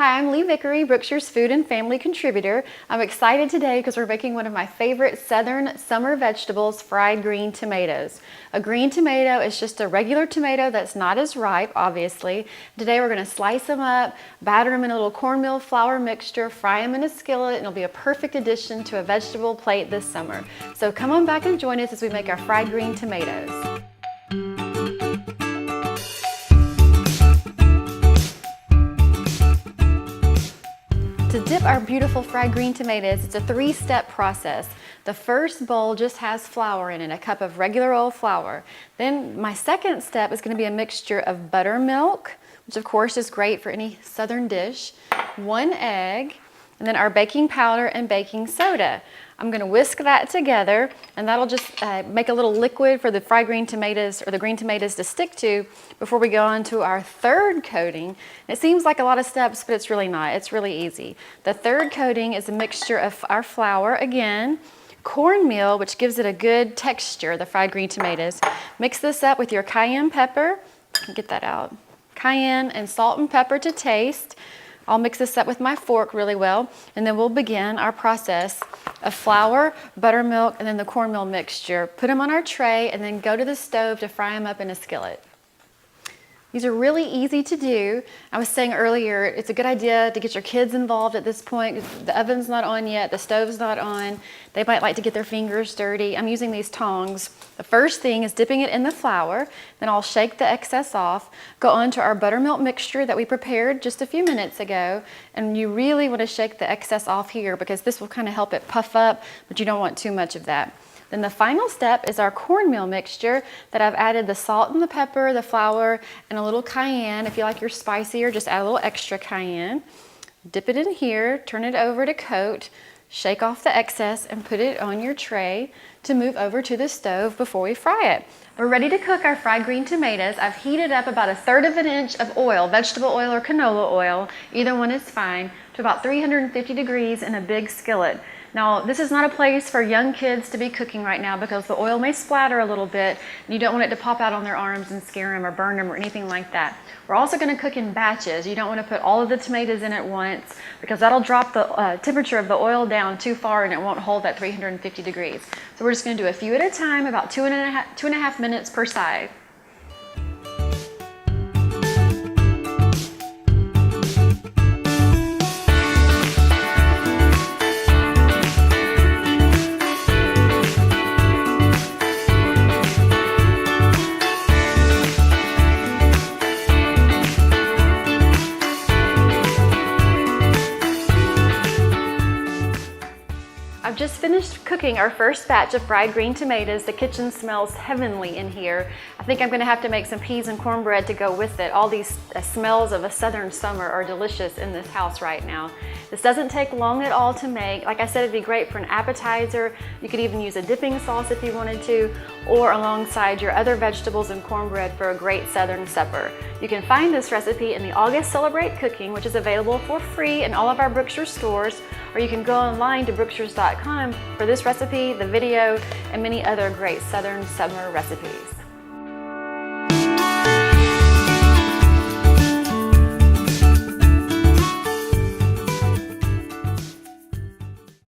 Hi, I'm Leigh Vickery, Brookshire's food and family contributor. I'm excited today because we're making one of my favorite southern summer vegetables, fried green tomatoes. A green tomato is just a regular tomato that's not as ripe, obviously. Today we're going to slice them up, batter them in a little cornmeal flour mixture, fry them in a skillet, and it'll be a perfect addition to a vegetable plate this summer. So come on back and join us as we make our fried green tomatoes. To dip our beautiful fried green tomatoes, it's a three-step process. The first bowl just has flour in it, a cup of regular old flour. Then my second step is going to be a mixture of buttermilk, which of course is great for any southern dish, 1 egg, and then our baking powder and baking soda. I'm going to whisk that together, and that'll just make a little liquid for the fried green tomatoes or the green tomatoes to stick to before we go on to our third coating. It seems like a lot of steps, but it's really not. It's really easy. The third coating is a mixture of our flour again, cornmeal, which gives it a good texture, the fried green tomatoes. Mix this up with your cayenne pepper. Get that out. Cayenne and salt and pepper to taste. I'll mix this up with my fork really well, and then we'll begin our process of flour, buttermilk, and then the cornmeal mixture. Put them on our tray and then go to the stove to fry them up in a skillet. These are really easy to do. I was saying earlier, it's a good idea to get your kids involved at this point. The oven's not on yet, the stove's not on. They might like to get their fingers dirty. I'm using these tongs. The first thing is dipping it in the flour, then I'll shake the excess off, go on to our buttermilk mixture that we prepared just a few minutes ago, and you really want to shake the excess off here because this will kind of help it puff up, but you don't want too much of that. Then the final step is our cornmeal mixture that I've added the salt and the pepper, the flour, and a little cayenne. If you like your spicier, just add a little extra cayenne. Dip it in here, turn it over to coat, shake off the excess, and put it on your tray to move over to the stove before we fry it. We're ready to cook our fried green tomatoes. I've heated up about 1/3 inch of oil, vegetable oil or canola oil, either one is fine, to about 350 degrees in a big skillet. Now, this is not a place for young kids to be cooking right now because the oil may splatter a little bit and you don't want it to pop out on their arms and scare them or burn them or anything like that. We're also going to cook in batches. You don't want to put all of the tomatoes in at once because that'll drop the temperature of the oil down too far and it won't hold that 350 degrees. So we're just going to do a few at a time, about two and a half minutes per side. I've just finished cooking our first batch of fried green tomatoes. The kitchen smells heavenly in here. I think I'm going to have to make some peas and cornbread to go with it. All these smells of a southern summer are delicious in this house right now. This doesn't take long at all to make. Like I said, it'd be great for an appetizer. You could even use a dipping sauce if you wanted to, or alongside your other vegetables and cornbread for a great southern supper. You can find this recipe in the August Celebrate Cooking, which is available for free in all of our Brookshire stores, or you can go online to brookshires.com for this recipe, the video, and many other great southern summer recipes.